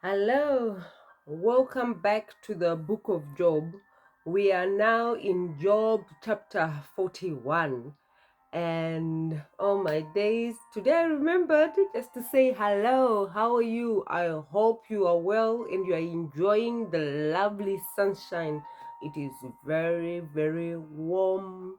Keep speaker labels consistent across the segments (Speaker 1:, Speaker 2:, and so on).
Speaker 1: Hello, welcome back to the book of Job. We are now in Job chapter 41. And oh my days, today I remembered just to say hello. How are you? I hope you are well and you are enjoying the lovely sunshine. It is very, very warm.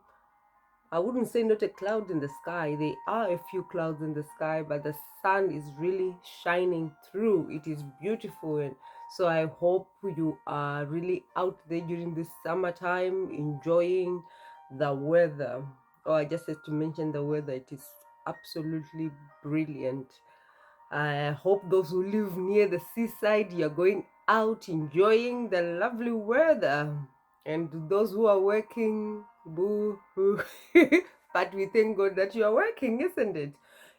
Speaker 1: I wouldn't say not a cloud in the sky. There are a few clouds in the sky, but the sun is really shining through. It is beautiful. And so I hope you are really out there during this summertime enjoying the weather. Oh, I just had to mention the weather. It is absolutely brilliant. I hope those who live near the seaside, you're going out enjoying the lovely weather. And those who are working, boo hoo. But we thank God that you are working, isn't it?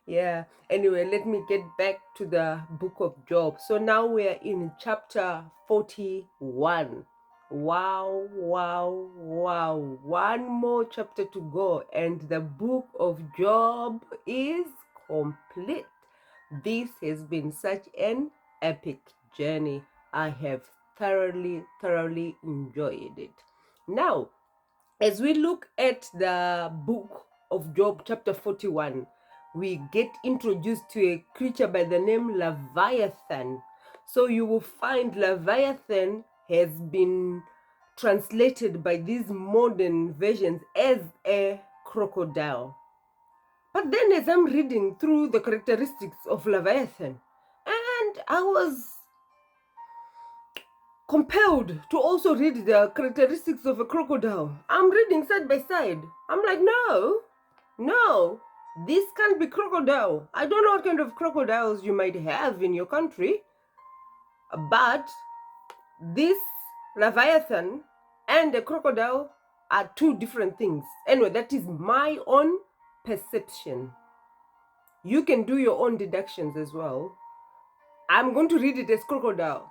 Speaker 1: Yeah. Anyway, let me get back to the book of Job. So now we're in chapter 41. Wow, wow, wow. One more chapter to go, and the book of Job is complete. This has been such an epic journey. I have thoroughly enjoyed it. Now, as we look at the book of Job, chapter 41, we get introduced to a creature by the name Leviathan. So you will find Leviathan has been translated by these modern versions as a crocodile. But then as I'm reading through the characteristics of Leviathan, and I was compelled to also read the characteristics of a crocodile. I'm reading side by side. I'm like, no, this can't be crocodile. I don't know what kind of crocodiles you might have in your country, but this Leviathan and a crocodile are two different things. Anyway, that is my own perception. You can do your own deductions as well. I'm going to read it as crocodile,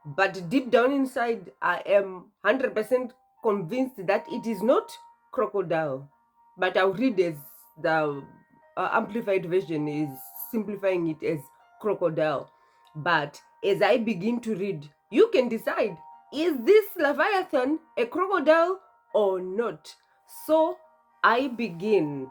Speaker 1: but deep down inside, I am 100% convinced that it is not crocodile. But I'll read as the amplified version is simplifying it as crocodile. But as I begin to read, you can decide, is this Leviathan a crocodile or not? So I begin.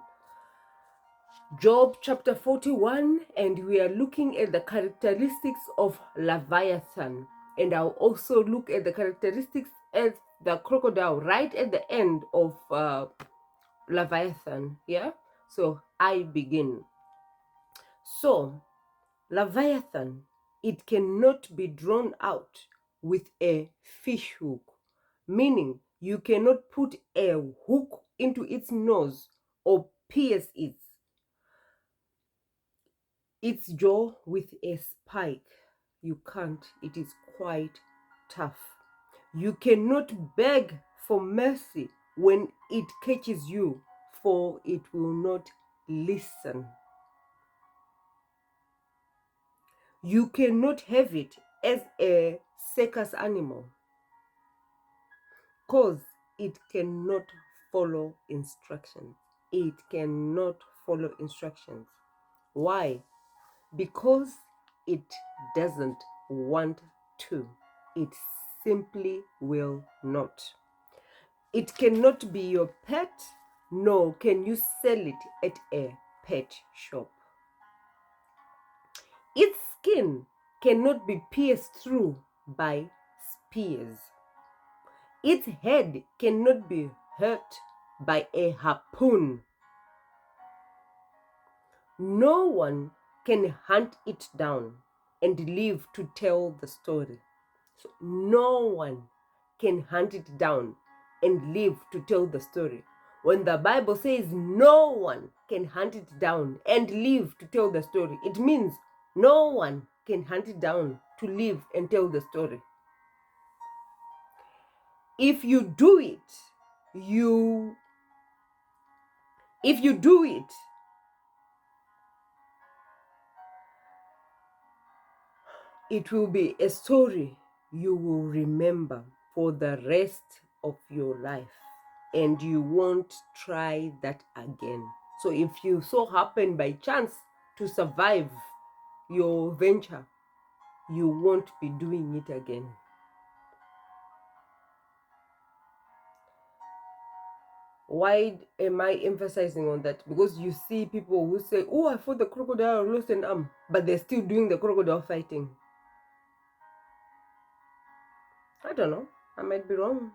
Speaker 1: Job chapter 41, and we are looking at the characteristics of Leviathan. And I'll also look at the characteristics of the crocodile right at the end of Leviathan. Yeah? So I begin. So, Leviathan, it cannot be drawn out with a fish hook, meaning you cannot put a hook into its nose or pierce its jaw with a spike. You can't. It is quite tough. You cannot beg for mercy when it catches you, for it will not listen. You cannot have it as a circus animal, because it cannot follow instructions. It cannot follow instructions. Why? Because it doesn't want to. It simply will not. It cannot be your pet, nor can you sell it at a pet shop. Its skin cannot be pierced through by spears. Its head cannot be hurt by a harpoon. No one can hunt it down and live to tell the story. So no one can hunt it down and live to tell the story. When the Bible says no one can hunt it down and live to tell the story, it means no one can hunt it down to live and tell the story. If you do it, it will be a story you will remember for the rest of your life, and you won't try that again. So if you so happen by chance to survive your venture, you won't be doing it again. Why am I emphasizing on that? Because you see people who say, oh, I fought the crocodile, I lost an arm, but they're still doing the crocodile fighting. I don't know. I might be wrong.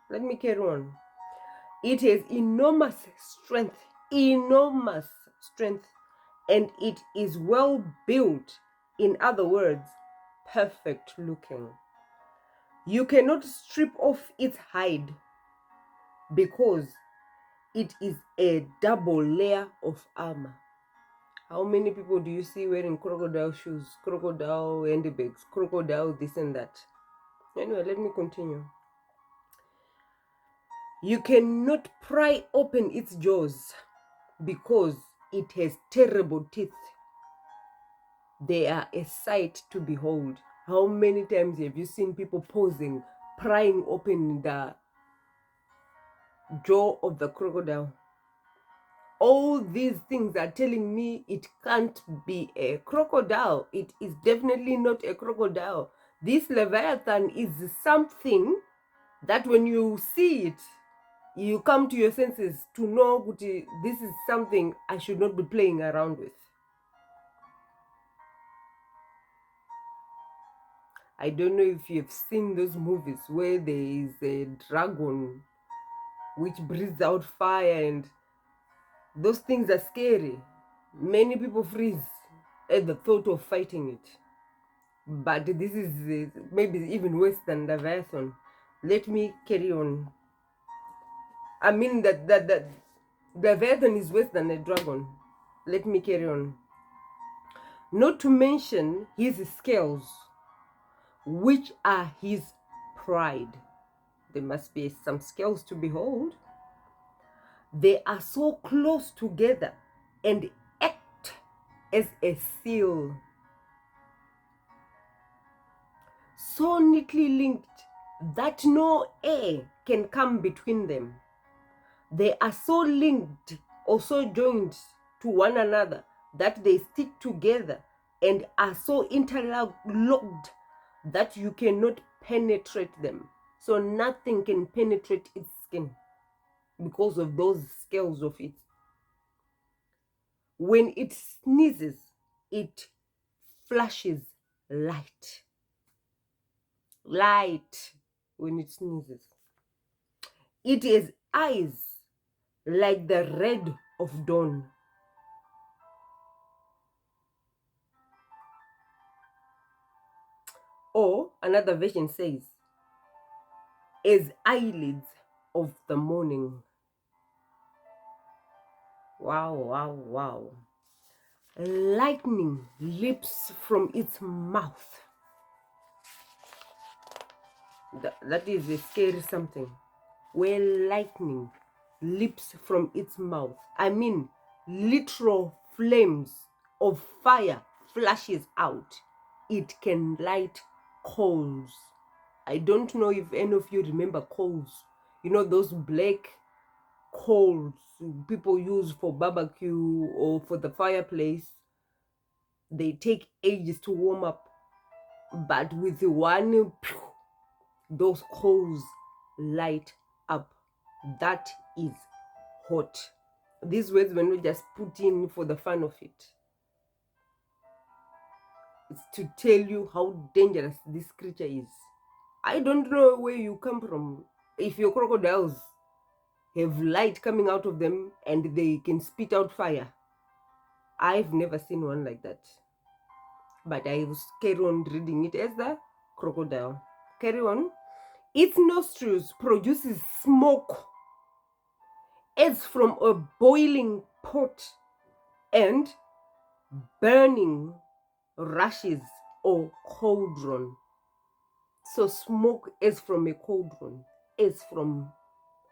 Speaker 1: Let me carry on. It has enormous strength, and it is well built. In other words, perfect looking. You cannot strip off its hide because it is a double layer of armor. How many people do you see wearing crocodile shoes, crocodile handbags, crocodile this and that? Anyway, let me continue. You cannot pry open its jaws because it has terrible teeth. They are a sight to behold. How many times have you seen people posing, prying open the jaw of the crocodile? All these things are telling me it can't be a crocodile. It is definitely not a crocodile. This Leviathan is something that when you see it, you come to your senses to know this is something I should not be playing around with. I don't know if you've seen those movies where there is a dragon which breathes out fire, and those things are scary. Many people freeze at the thought of fighting it. But this is maybe even worse than the Leviathan. Let me carry on. I mean that the Leviathan is worse than a dragon. Let me carry on. Not to mention his scales, which are his pride. There must be some scales to behold. They are so close together and act as a seal, so neatly linked that no air can come between them. They are so linked or so joined to one another that they stick together and are so interlocked that you cannot penetrate them. So nothing can penetrate its skin because of those scales of it. When it sneezes, it flashes light. Light when it sneezes. It has eyes like the red of dawn. Or another version says, as eyelids of the morning. Wow, wow, wow. Lightning leaps from its mouth. That is a scary something. Where lightning leaps from its mouth. I mean, literal flames of fire flashes out. It can light coals. I don't know if any of you remember coals. You know, those black coals people use for barbecue or for the fireplace. They take ages to warm up, but with one, those coals light up. That is hot. These words were not just put in for the fun of it. It's to tell you how dangerous this creature is. I don't know where you come from. If your crocodiles have light coming out of them and they can spit out fire, I've never seen one like that. But I will carry on reading it as the crocodile. Carry on. Its nostrils produces smoke as from a boiling pot and burning rushes or cauldron. So smoke is from a cauldron, is from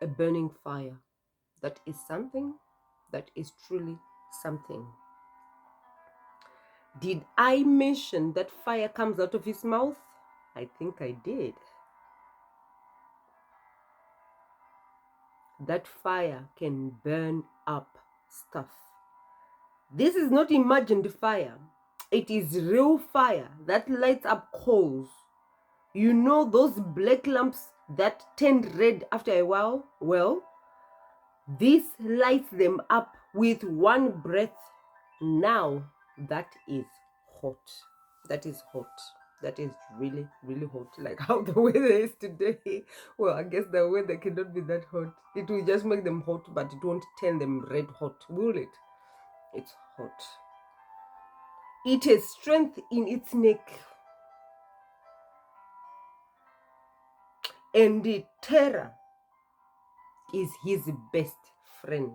Speaker 1: a burning fire. That is something. That is truly something. Did I mention that fire comes out of his mouth? I think I did. That fire can burn up stuff. This is not imagined fire. It is real fire that lights up coals. You know those black lumps that turn red after a while? Well, this lights them up with one breath. Now that is hot. That is hot. That is really, really hot. Like how the weather is today. Well, I guess the weather cannot be that hot. It will just make them hot, but it won't turn them red hot, will it? It's hot. It has strength in its neck. And the terror is his best friend.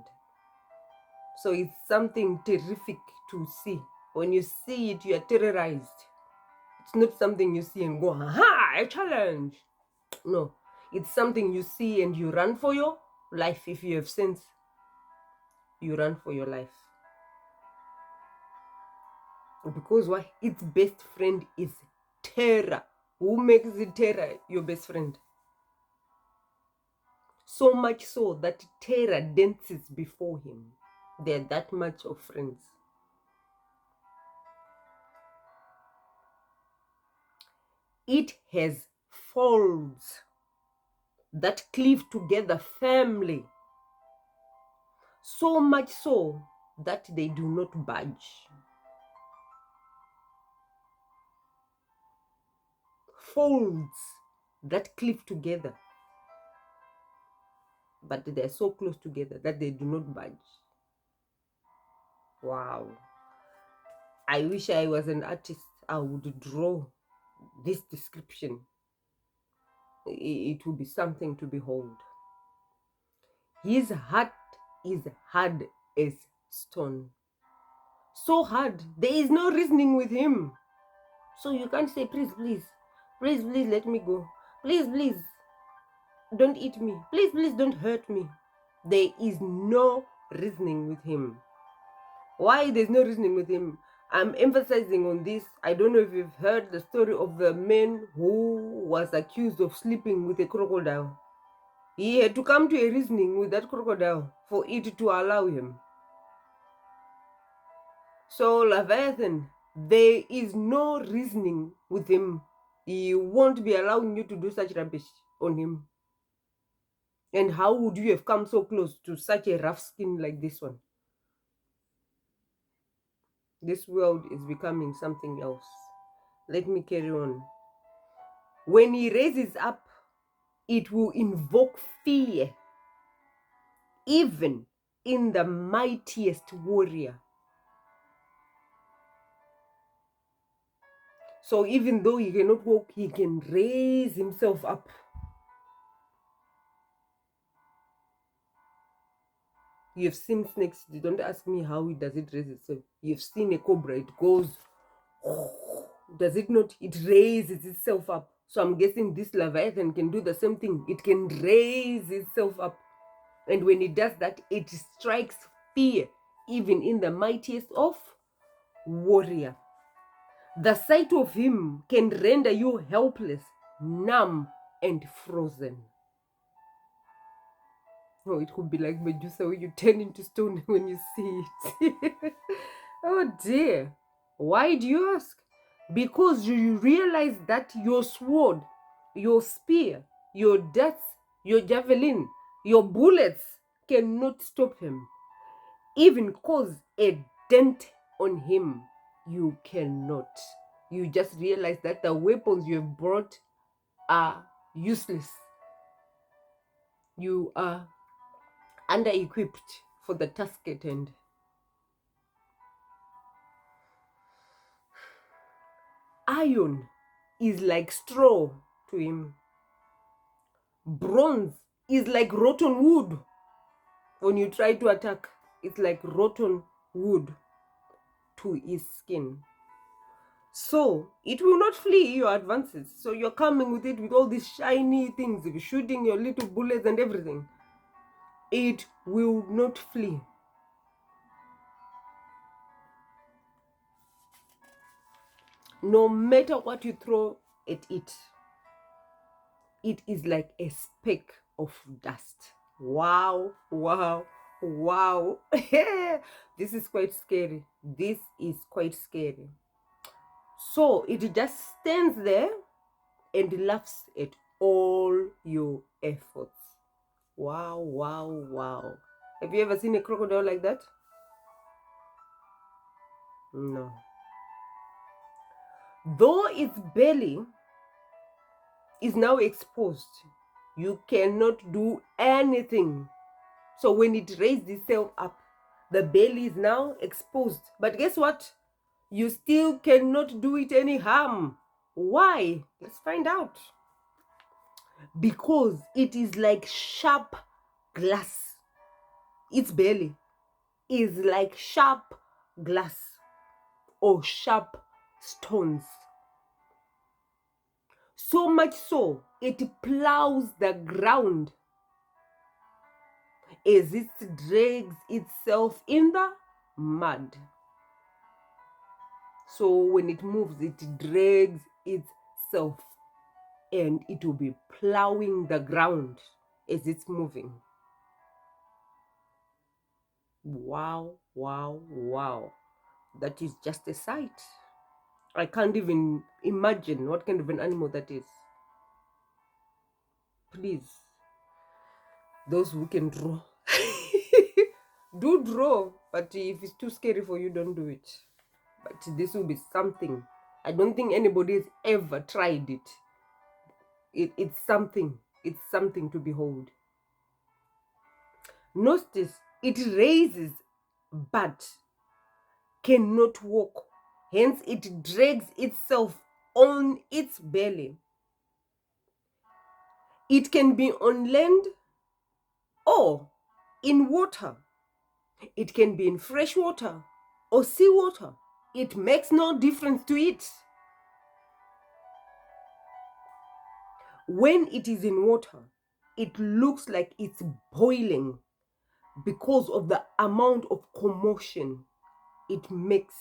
Speaker 1: So it's something terrific to see. When you see it, you are terrorized. It's not something you see and go, aha, a challenge. No, it's something you see and you run for your life. If you have sense, you run for your life. Because why? Its best friend is terror. Who makes the terror your best friend? So much so that terror dances before him. They're that much of friends. It has folds that cleave together firmly. So much so that they do not budge. Folds that cleave together, but they're so close together that they do not budge. Wow. I wish I was an artist. I would draw this description. It would be something to behold. His heart is hard as stone. So hard, there is no reasoning with him. So you can't say, please, please, please, please, let me go. Please, please, don't eat me. Please, please, don't hurt me. There is no reasoning with him. Why there's no reasoning with him? I'm emphasizing on this. I don't know if you've heard the story of the man who was accused of sleeping with a crocodile. He had to come to a reasoning with that crocodile for it to allow him. So Leviathan, there is no reasoning with him. He won't be allowing you to do such rubbish on him. And how would you have come so close to such a rough skin like this one? This world is becoming something else. Let me carry on. When he raises up, it will invoke fear, even in the mightiest warrior. So even though he cannot walk, he can raise himself up. You've seen snakes. Don't ask me how it does it raise itself. You've seen a cobra. It goes, does it not? It raises itself up. So I'm guessing this Leviathan can do the same thing. It can raise itself up. And when it does that, it strikes fear, even in the mightiest of warrior. The sight of him can render you helpless, numb, and frozen. Oh, it could be like Medusa, where you turn into stone when you see it. Oh dear. Why do you ask? Because you realize that your sword, your spear, your darts, your javelin, your bullets cannot stop him. Even cause a dent on him, you cannot. You just realize that the weapons you have brought are useless. You are under-equipped for the task at hand. Iron is like straw to him. Bronze is like rotten wood. When you try to attack, it's like rotten wood to his skin. So it will not flee your advances. So you're coming with it with all these shiny things, shooting your little bullets and everything. It will not flee. No matter what you throw at it, it is like a speck of dust. Wow, wow, wow. This is quite scary. This is quite scary. So it just stands there and laughs at all your efforts. Wow, wow, wow. Have you ever seen a crocodile like that? No. Though its belly is now exposed, you cannot do anything. So when it raised itself up, the belly is now exposed. But guess what? You still cannot do it any harm. Why? Let's find out. Because it is like sharp glass. Its belly is like sharp glass or sharp stones. So much so, it plows the ground as it drags itself in the mud. So when it moves, it drags itself and it will be plowing the ground as it's moving. Wow, wow, wow. That is just a sight. I can't even imagine what kind of an animal that is. Please, those who can draw, do draw, but if it's too scary for you, don't do it. But this will be something. I don't think anybody has ever tried it. It's something. It's something to behold. Notice it raises but cannot walk. Hence, it drags itself on its belly. It can be on land or in water. It can be in fresh water or seawater. It makes no difference to it. When it is in water, it looks like it's boiling because of the amount of commotion it makes.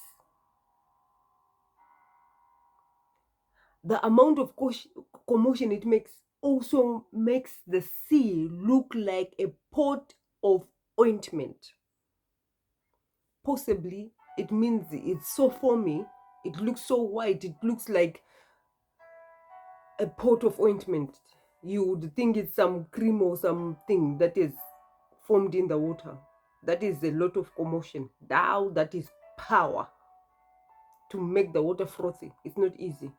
Speaker 1: The amount of commotion it makes also makes the sea look like a pot of ointment. Possibly, it means it's so foamy, it looks so white, it looks like a pot of ointment. You would think it's some cream or something that is formed in the water. That is a lot of commotion. Now that is power to make the water frothy. It's not easy.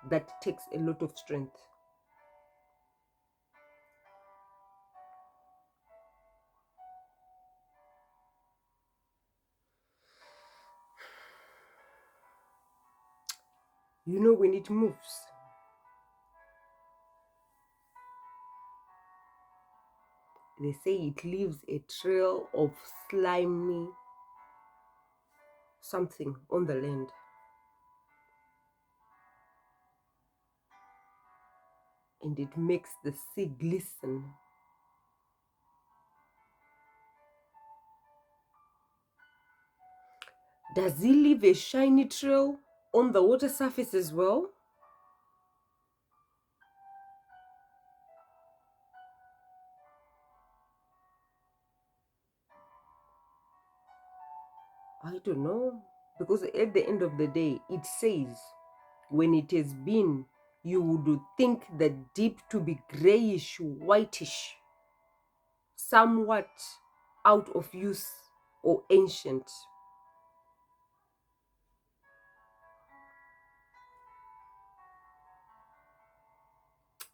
Speaker 1: That takes a lot of strength. You know, when it moves, they say it leaves a trail of slimy something on the land. And it makes the sea glisten. Does he leave a shiny trail on the water surface as well? I don't know. Because at the end of the day, it says when it has been, you would think the deep to be grayish, whitish, somewhat out of use or ancient.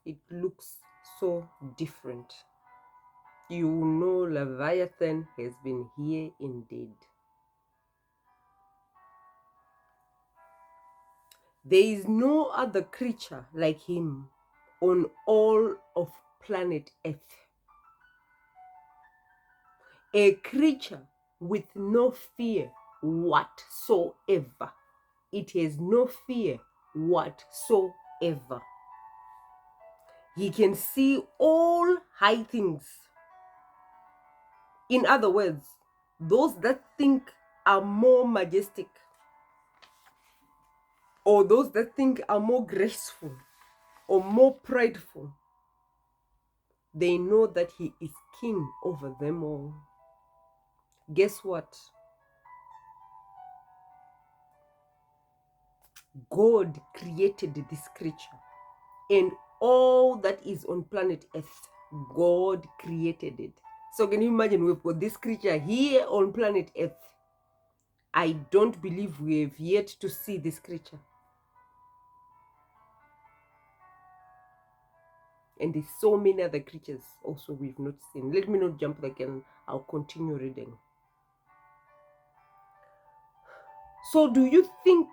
Speaker 1: It looks so different. You know, Leviathan has been here indeed. There is no other creature like him on all of planet Earth. A creature with no fear whatsoever. It has no fear whatsoever. He can see all high things. In other words, those that think are more majestic, or those that think are more graceful or more prideful, they know that he is king over them all. Guess what? God created this creature, and all that is on planet Earth, God created it. So can you imagine, we've got this creature here on planet Earth. I don't believe we have yet to see this creature. And there's so many other creatures also we've not seen. Let me not jump again. I'll continue reading. So do you think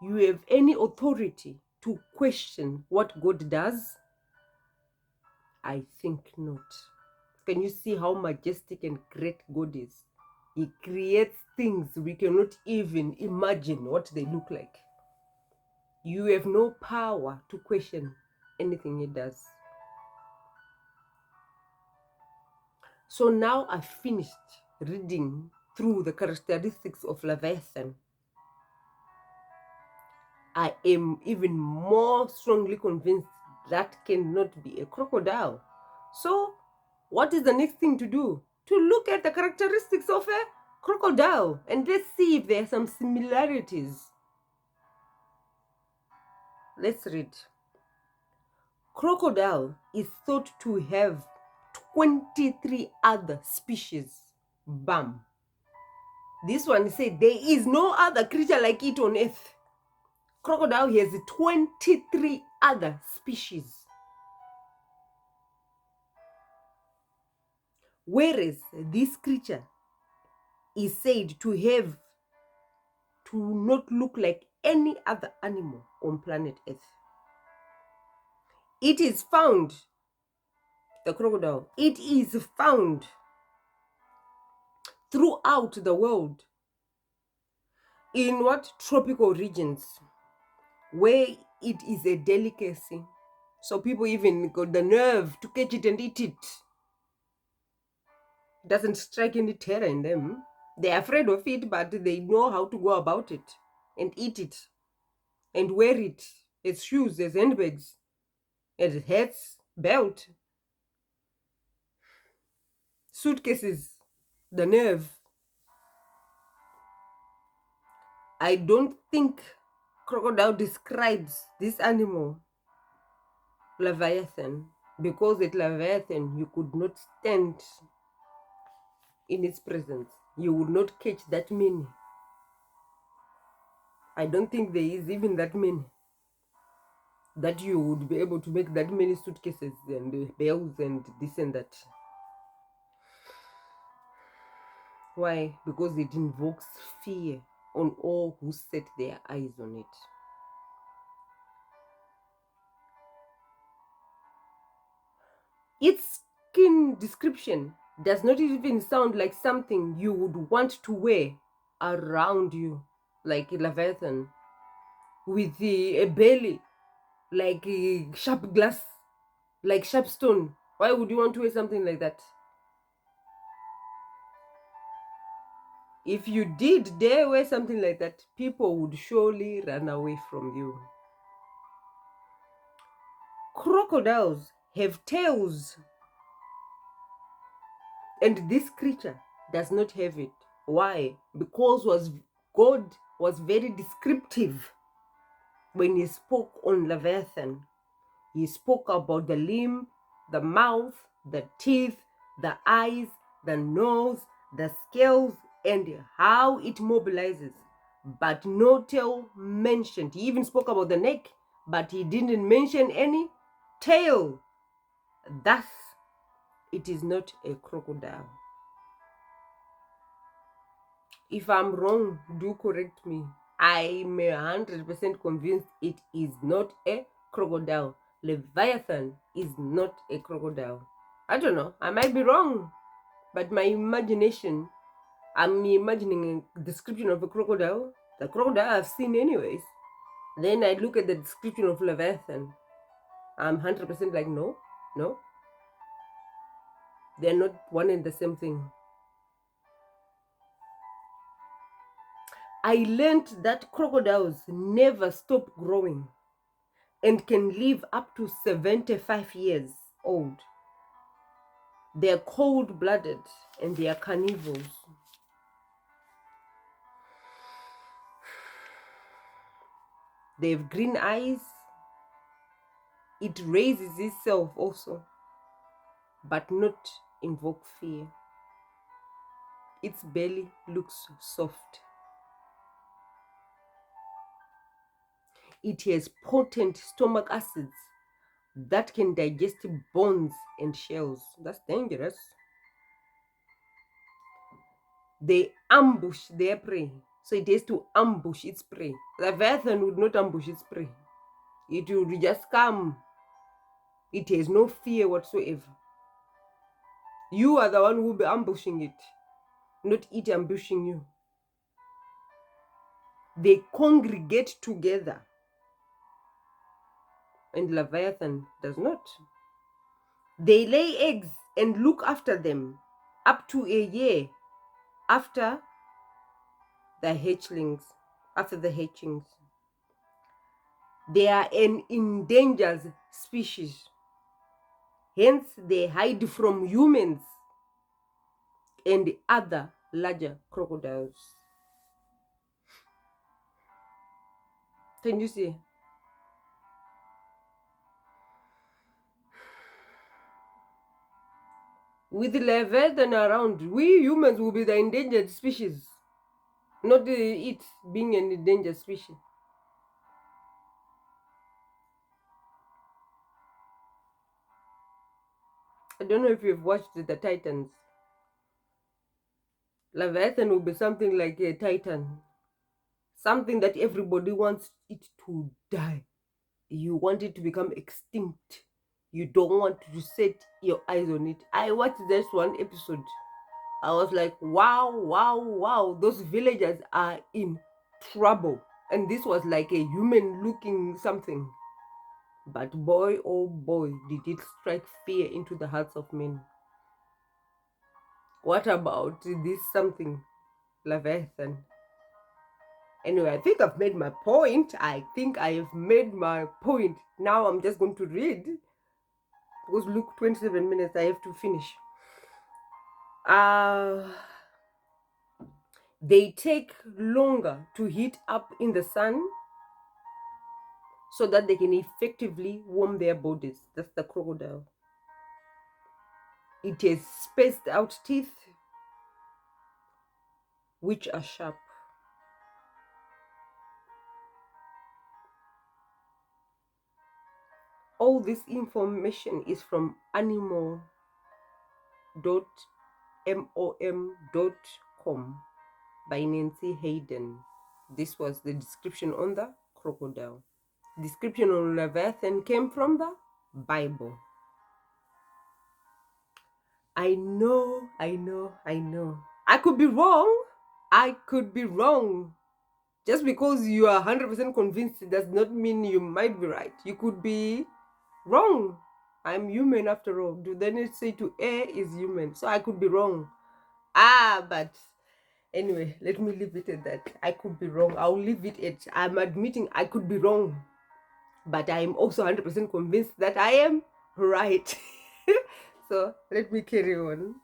Speaker 1: you have any authority to question what God does? I think not. Can you see how majestic and great God is? He creates things we cannot even imagine what they look like. You have no power to question anything he does. So now I've finished reading through the characteristics of Leviathan. I am even more strongly convinced that cannot be a crocodile. So what is the next thing to do? To look at the characteristics of a crocodile and let's see if there are some similarities. Let's read. Crocodile is thought to have 23 other species. Bam. This one said there is no other creature like it on earth. Crocodile has 23 other species. Whereas this creature is said to not look like any other animal on planet Earth. It is found, the crocodile, it is found throughout the world in what tropical regions where it is a delicacy. So people even got the nerve to catch it and eat it. It doesn't strike any terror in them. They're afraid of it, but they know how to go about it and eat it and wear it as shoes, as handbags, as hats, belt, suitcases. The nerve. I don't think crocodile describes this animal, Leviathan, because at Leviathan you could not stand in its presence. You would not catch that many. I don't think there is even that many that you would be able to make that many suitcases and bells and this and that. Why? Because it invokes fear on all who set their eyes on it. Its skin description does not even sound like something you would want to wear around you, like Leviathan, with a belly like a sharp glass, like sharp stone. Why would you want to wear something like that? If you did dare wear something like that, people would surely run away from you. Crocodiles have tails, and this creature does not have it. Why? Because God was very descriptive when he spoke on Leviathan. He spoke about the limb, the mouth, the teeth, the eyes, the nose, the scales, and how it mobilizes. But no tail mentioned. He even spoke about the neck, but he didn't mention any tail. Thus, it is not a crocodile. If I'm wrong, do correct me. I'm 100% convinced it is not a crocodile. Leviathan is not a crocodile. I don't know. I might be wrong. But my imagination, I'm imagining a description of a crocodile. The crocodile I've seen anyways. Then I look at the description of Leviathan. I'm 100% like, no. They're not one and the same thing. I learned that crocodiles never stop growing and can live up to 75 years old. They're cold-blooded and they are carnivores. They have green eyes. It raises itself also, but not invoke fear. Its belly looks soft. It has potent stomach acids that can digest bones and shells. That's dangerous. They ambush their prey. So it has to ambush its prey. Leviathan would not ambush its prey. It will just come. It has no fear whatsoever. You are the one who will be ambushing it, not it ambushing you. They congregate together. And Leviathan does not. They lay eggs and look after them up to a year after the hatchlings, after the hatchings. They are an endangered species. Hence, they hide from humans and other larger crocodiles. Can you see? With Leviathan around, we humans will be the endangered species, not it being an endangered species. I don't know if you've watched the Titans. Leviathan will be something like a titan, something that everybody wants it to die. You want it to become extinct. You don't want to set your eyes on it. I watched this one episode. I was like, wow, wow, wow. Those villagers are in trouble. And this was like a human looking something. But boy, oh boy, did it strike fear into the hearts of men. What about this something, Leviathan? Anyway, I think I've made my point. I think I have made my point. Now I'm just going to read. Because look, 27 minutes, I have to finish. They take longer to heat up in the sun so that they can effectively warm their bodies. That's the crocodile. It has spaced out teeth which are sharp. All this information is from animal.mom.com by Nancy Hayden. This was the description on the crocodile. Description on Leviathan came from the Bible. I know. I could be wrong. Just because you are 100% convinced does not mean you might be right. You could be wrong. I'm human after all. Do they not say to err is human? So I could be wrong. But anyway, let me leave it at that. I could be wrong. I'll leave it at I'm admitting I could be wrong. But I'm also 100% convinced that I am right. So let me carry on.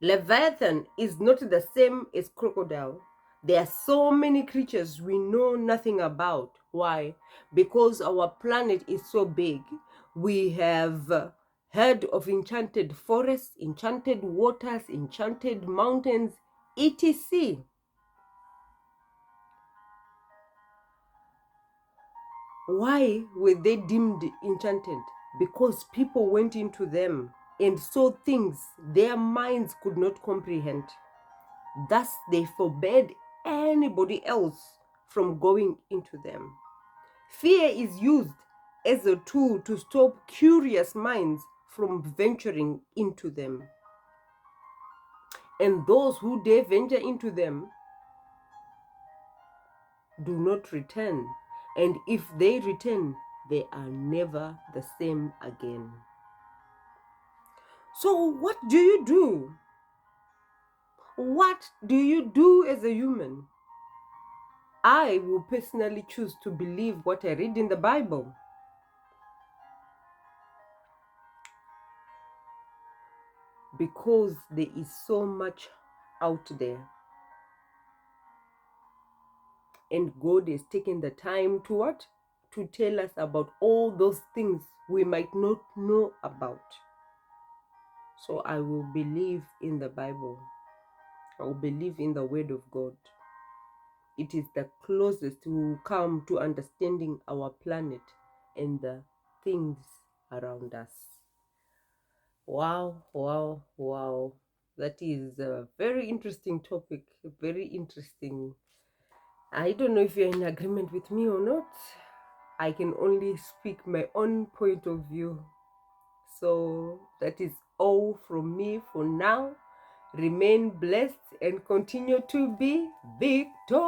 Speaker 1: Leviathan is not the same as crocodile. There are so many creatures we know nothing about. Why? Because our planet is so big. We have heard of enchanted forests, enchanted waters, enchanted mountains, etc. Why were they deemed enchanted? Because people went into them and saw things their minds could not comprehend. Thus, they forbade anybody else from going into them. Fear is used as a tool to stop curious minds from venturing into them. And those who dare venture into them do not return. And if they return, they are never the same again. So what do you do? What do you do as a human? I will personally choose to believe what I read in the Bible. Because there is so much out there. And God has taken the time to what? To tell us about all those things we might not know about. So I will believe in the Bible. I will believe in the Word of God. It is the closest we will come to understanding our planet and the things around us. Wow, wow, wow. That is a very interesting topic, very interesting. I don't know if you're in agreement with me or not. I can only speak my own point of view. So that is all from me for now. Remain blessed and continue to be victorious.